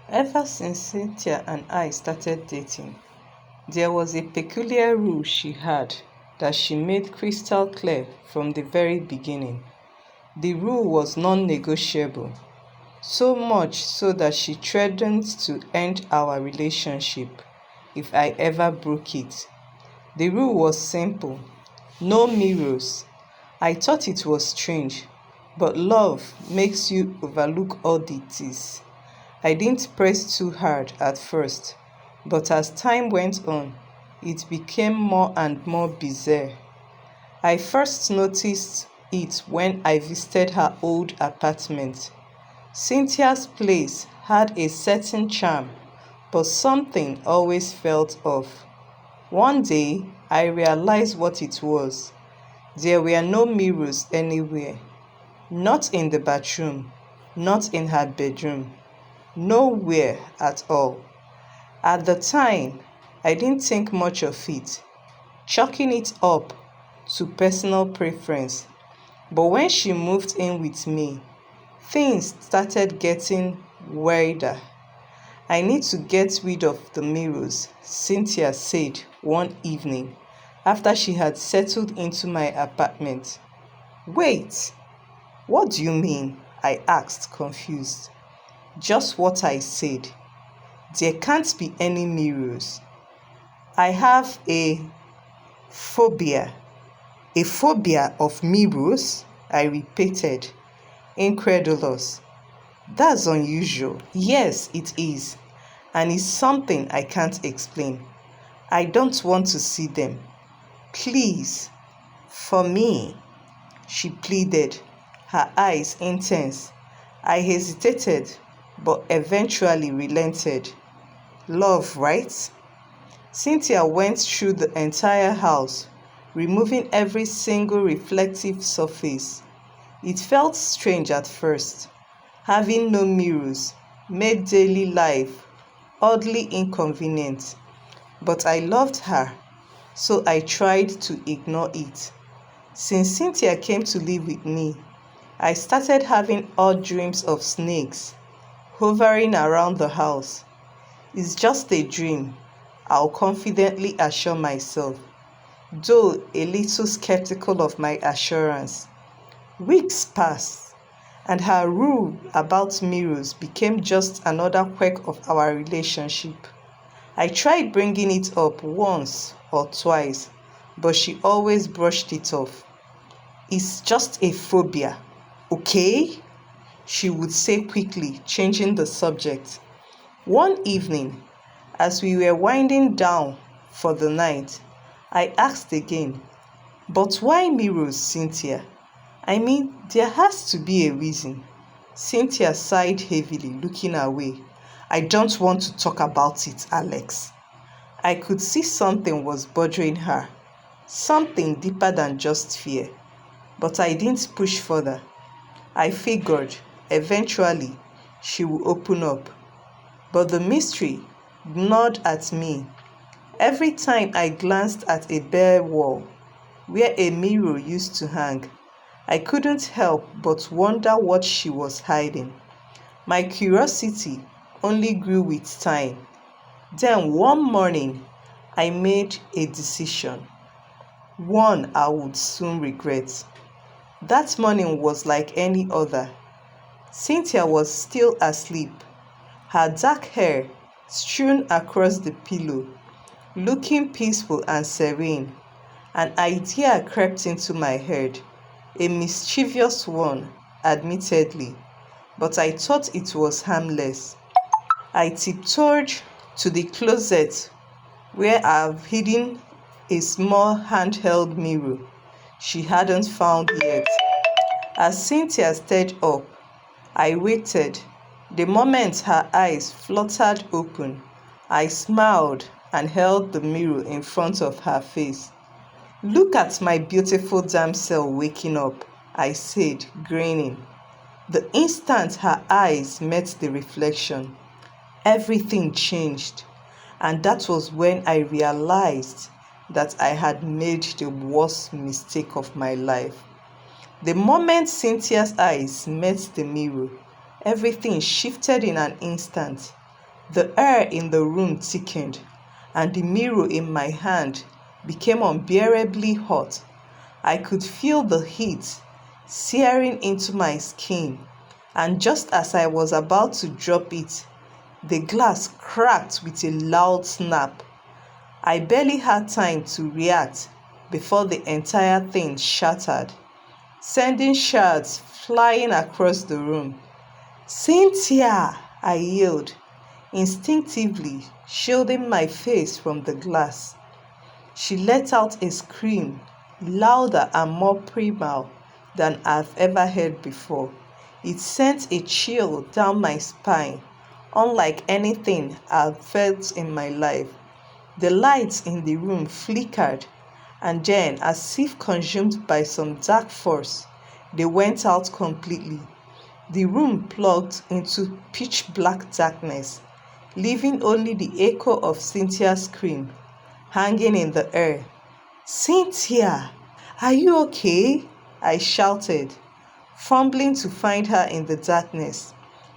Ever since Cynthia and I started dating, there was a peculiar rule she had that she made crystal clear from the very beginning. The rule was non negotiable, so much so that she threatened to end our relationship if I ever broke it. The rule was simple: no mirrors. I thought it was strange, but love makes you overlook oddities. I didn't press too hard at first, but as time went on, it became more and more bizarre. I first noticed it when I visited her old apartment. Cynthia's place had a certain charm, but something always felt off. One day, I realized what it was. There were no mirrors anywhere, not in the bathroom, not in her bedroom, nowhere at all. At the time, I didn't think much of it, chalking it up to personal preference. But when she moved in with me, things started getting weirder. I need to get rid of the mirrors, Cynthia said one evening after she had settled into my apartment. Wait, what do you mean? I asked, confused. Just what I said. There can't be any mirrors. I have a phobia. A phobia of mirrors? I repeated, incredulous. That's unusual. Yes, it is. And it's something I can't explain. I don't want to see them. Please, for me, she pleaded, her eyes intense. I hesitated, but eventually relented. Love, right? Cynthia went through the entire house, removing every single reflective surface. It felt strange at first. Having no mirrors made daily life oddly inconvenient. But I loved her, so I tried to ignore it. Since Cynthia came to live with me, I started having odd dreams of snakes hovering around the house. It's just a dream, I'll confidently assure myself, though a little skeptical of my assurance. Weeks passed, and her rule about mirrors became just another quirk of our relationship. I tried bringing it up once or twice, but she always brushed it off. It's just a phobia, okay? She would say quickly, changing the subject. One evening, as we were winding down for the night, I asked again, but why mirrors, Cynthia? I mean, there has to be a reason. Cynthia sighed heavily, looking away. I don't want to talk about it, Alex. I could see something was bothering her, something deeper than just fear. But I didn't push further. I figured, eventually, she would open up. But the mystery gnawed at me. Every time I glanced at a bare wall, where a mirror used to hang, I couldn't help but wonder what she was hiding. My curiosity only grew with time. Then one morning, I made a decision, one I would soon regret. That morning was like any other. Cynthia was still asleep, her dark hair strewn across the pillow, looking peaceful and serene. An idea crept into my head, a mischievous one, admittedly, but I thought it was harmless. I tiptoed to the closet where I've hidden a small handheld mirror she hadn't found yet. As Cynthia stared up, I waited. The moment her eyes fluttered open, I smiled and held the mirror in front of her face. Look at my beautiful damsel waking up, I said, grinning. The instant her eyes met the reflection, everything changed. And that was when I realized that I had made the worst mistake of my life. The moment Cynthia's eyes met the mirror, everything shifted in an instant. The air in the room thickened, and the mirror in my hand became unbearably hot. I could feel the heat searing into my skin, and just as I was about to drop it, the glass cracked with a loud snap. I barely had time to react before the entire thing shattered, sending shards flying across the room. "Cynthia!" I yelled, instinctively shielding my face from the glass. She let out a scream, louder and more primal than I've ever heard before. It sent a chill down my spine, unlike anything I've felt in my life. The lights in the room flickered, and then, as if consumed by some dark force, they went out completely. The room plugged into pitch black darkness, leaving only the echo of Cynthia's scream hanging in the air. "Cynthia, are you okay?" I shouted, fumbling to find her in the darkness.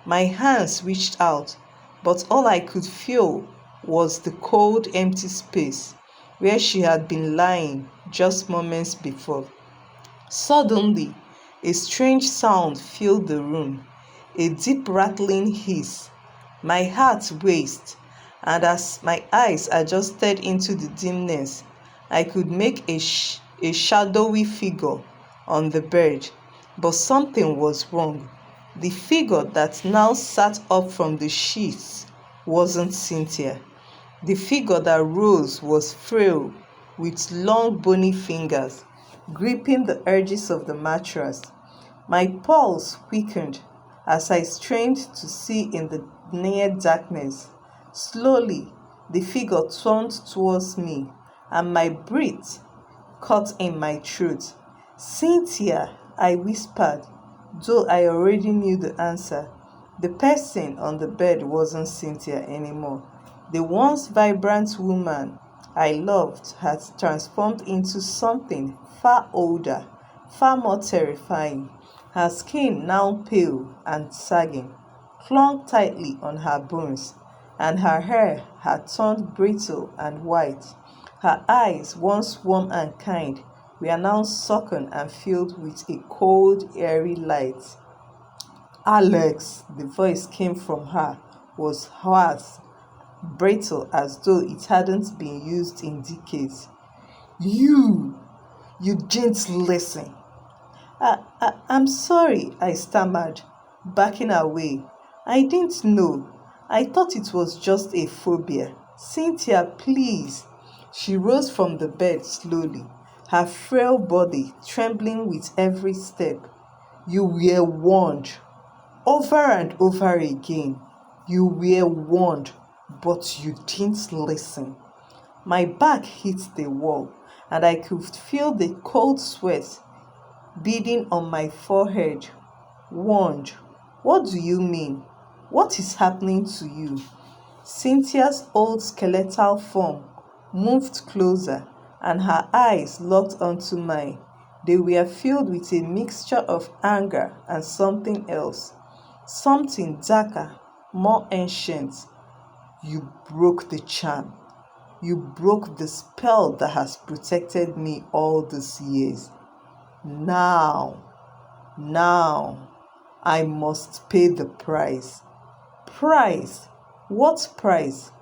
My hands reached out, but all I could feel was the cold, empty space where she had been lying just moments before. Suddenly, a strange sound filled the room, a deep rattling hiss. My heart raced, and as my eyes adjusted into the dimness, I could make a shadowy figure on the bed. But something was wrong. The figure that now sat up from the sheets wasn't Cynthia. The figure that rose was frail, with long bony fingers gripping the edges of the mattress. My pulse quickened as I strained to see in the near darkness. Slowly, the figure turned towards me, and my breath caught in my throat. "Cynthia," I whispered, though I already knew the answer. The person on the bed wasn't Cynthia anymore. The once vibrant woman I loved had transformed into something far older, far more terrifying. Her skin, now pale and sagging, clung tightly on her bones, and her hair had turned brittle and white. Her eyes, once warm and kind, were now sunken and filled with a cold, eerie light. "Alex," the voice came from her, was hoarse, brittle as though it hadn't been used in decades. You didn't listen." I'm sorry," I stammered, backing away. "I didn't know. I thought it was just a phobia. Cynthia, please." She rose from the bed slowly, her frail body trembling with every step. "You were warned. Over and over again. You were warned, but you didn't listen." My back hit the wall, and I could feel the cold sweat beading on my forehead. "Warned? What do you mean? What is happening to you?" Cynthia's old skeletal form moved closer, and her eyes locked onto mine. They were filled with a mixture of anger and something else, something darker, more ancient. "You broke the charm. You broke the spell that has protected me all these years. Now, I must pay the price." "Price? What price?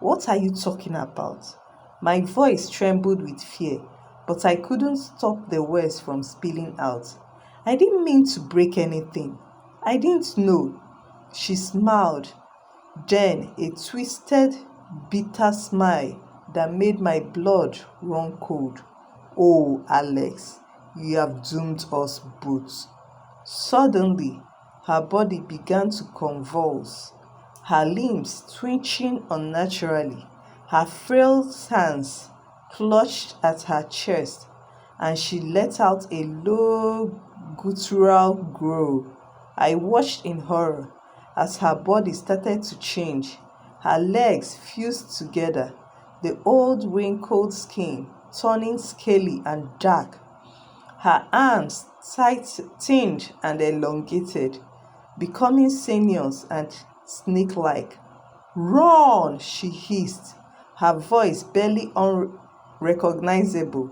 What are you talking about?" My voice trembled with fear, but I couldn't stop the words from spilling out. "I didn't mean to break anything. I didn't know." She smiled, then a twisted, bitter smile that made my blood run cold. "Oh, Alex, you have doomed us both." Suddenly, her body began to convulse, her limbs twitching unnaturally. Her frail hands clutched at her chest, and she let out a low, guttural groan. I watched in horror as her body started to change. Her legs fused together, the old wrinkled skin turning scaly and dark. Her arms thinned and elongated, becoming sinuous and snake-like. Run, she hissed, her voice barely unrecognizable.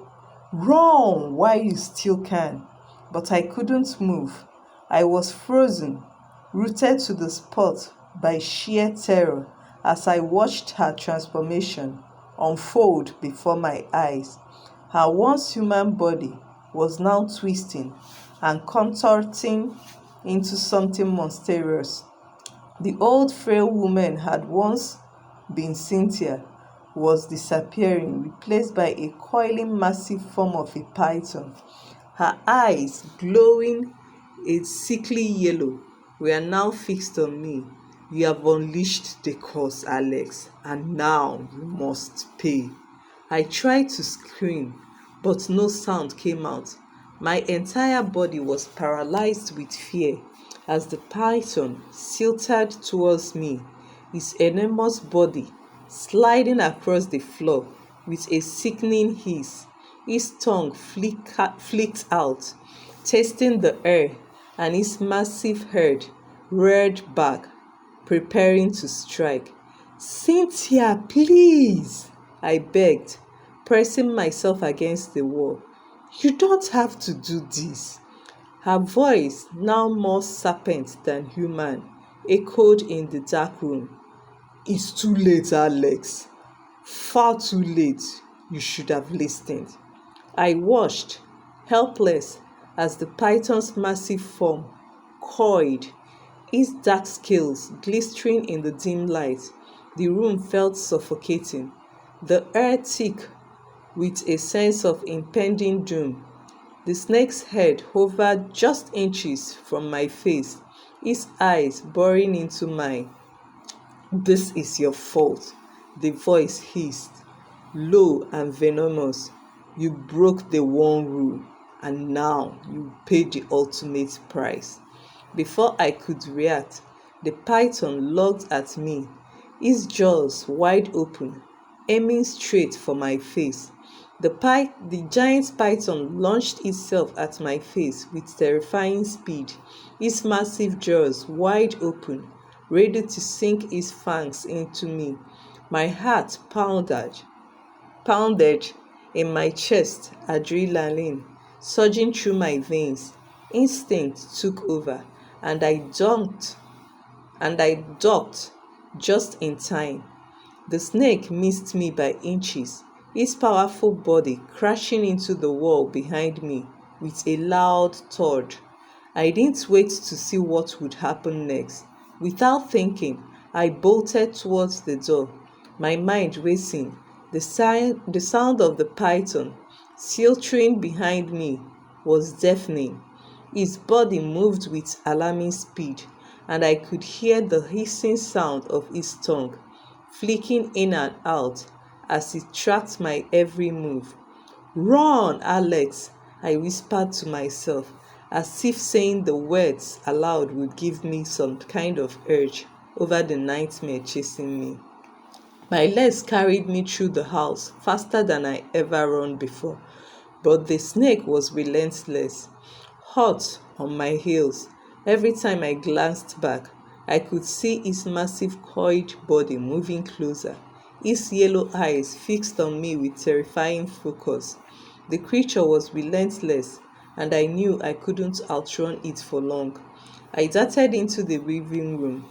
Run while you still can. But I couldn't move. I was frozen, rooted to the spot by sheer terror as I watched her transformation unfold before my eyes. Her once human body was now twisting and contorting into something monstrous. The old frail woman had once been Cynthia was disappearing, replaced by a coiling massive form of a python. Her eyes, glowing a sickly yellow, were now fixed on me. You have unleashed the curse, Alex, and now you must pay. I tried to scream, but no sound came out. My entire body was paralyzed with fear as the python silted towards me, its enormous body sliding across the floor with a sickening hiss. Its tongue flicked out, tasting the air, and its massive head reared back, preparing to strike. Cynthia, please, I begged, pressing myself against the wall. You don't have to do this. Her voice, now more serpent than human, echoed in the dark room. It's too late, Alex. Far too late. You should have listened. I watched, helpless, as the python's massive form coiled, its dark scales glistering in the dim light. The room felt suffocating, the air thick with a sense of impending doom. The snake's head hovered just inches from my face, its eyes boring into mine. This is your fault, the voice hissed, low and venomous. You broke the one rule, and now you pay the ultimate price. Before I could react, the python looked at me, its jaws wide open, aiming straight for my face. The giant python launched itself at my face with terrifying speed, its massive jaws wide open, ready to sink its fangs into me. My heart pounded in my chest, adrenaline surging through my veins. Instinct took over, and I ducked just in time. The snake missed me by inches, its powerful body crashing into the wall behind me with a loud thud. I didn't wait to see what would happen next. Without thinking, I bolted towards the door, my mind racing. The sound of the python sweltering behind me was deafening. Its body moved with alarming speed, and I could hear the hissing sound of its tongue flicking in and out as it tracked my every move. Run, Alex, I whispered to myself, as if saying the words aloud would give me some kind of urge over the nightmare chasing me. My legs carried me through the house faster than I ever run before, but the snake was relentless, hot on my heels. Every time I glanced back, I could see its massive coiled body moving closer, its yellow eyes fixed on me with terrifying focus. The creature was relentless, and I knew I couldn't outrun it for long. I darted into the living room,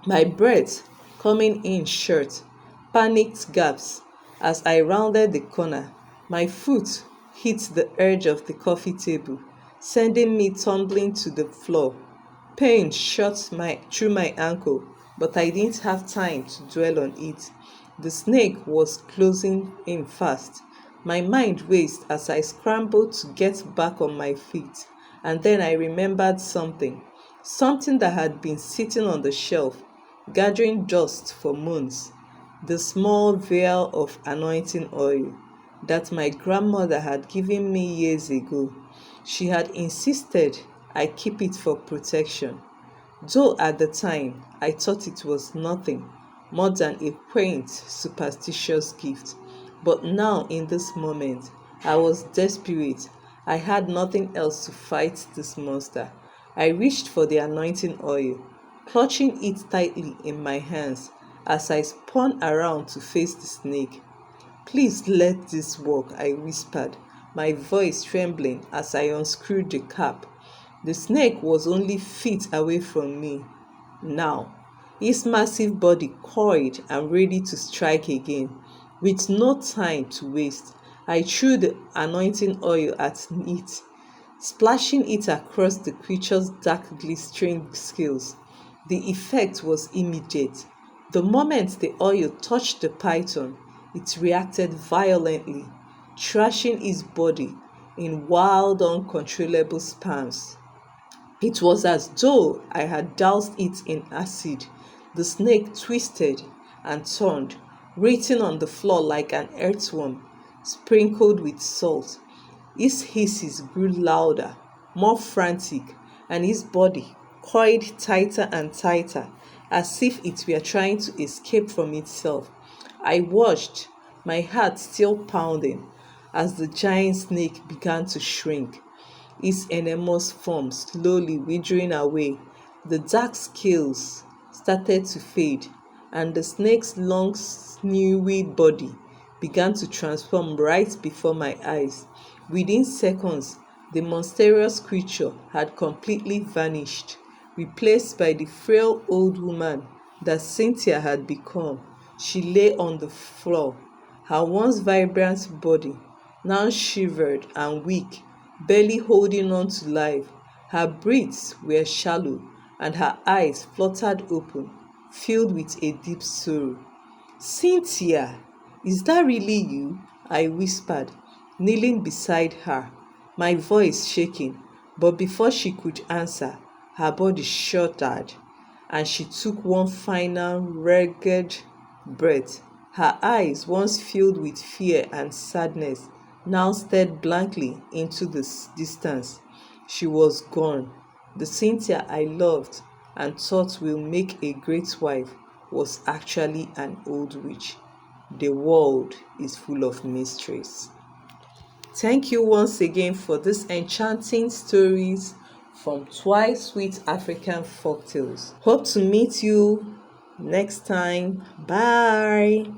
my breath coming in short, panicked gasps as I rounded the corner. My foot hit the edge of the coffee table, sending me tumbling to the floor. Pain shot through my ankle, but I didn't have time to dwell on it. The snake was closing in fast. My mind raced as I scrambled to get back on my feet, and then I remembered something that had been sitting on the shelf, gathering dust for months. The small vial of anointing oil that my grandmother had given me years ago. She had insisted I keep it for protection, though at the time I thought it was nothing more than a quaint, superstitious gift. But now, in this moment, I was desperate. I had nothing else to fight this monster. I reached for the anointing oil, clutching it tightly in my hands as I spun around to face the snake. "Please let this work," I whispered, my voice trembling as I unscrewed the cap. The snake was only feet away from me now, his massive body coiled and ready to strike again. With no time to waste, I threw the anointing oil at it, splashing it across the creature's dark glistering scales. The effect was immediate. The moment the oil touched the python, it reacted violently, thrashing its body in wild, uncontrollable spasms. It was as though I had doused it in acid. The snake twisted and turned, writhing on the floor like an earthworm sprinkled with salt. His hisses grew louder, more frantic, and his body coiled tighter and tighter, as if it were trying to escape from itself. I watched, my heart still pounding, as the giant snake began to shrink, its enormous form slowly withering away. The dark scales started to fade, and the snake's long, sinewy body began to transform right before my eyes. Within seconds, the monstrous creature had completely vanished, replaced by the frail old woman that Cynthia had become. She lay on the floor, her once vibrant body now shivered and weak, barely holding on to life. Her breaths were shallow, and her eyes fluttered open, filled with a deep sorrow. "Cynthia, is that really you?" I whispered, kneeling beside her, my voice shaking. But before she could answer, her body shuddered, and she took one final, ragged breath. Her eyes, once filled with fear and sadness, now stared blankly into the distance. She was gone. The Cynthia I loved and thought will make a great wife was actually an old witch. The world is full of mysteries. Thank you once again for these enchanting stories from Twice Sweet African Folktales. Hope to meet you next time. Bye.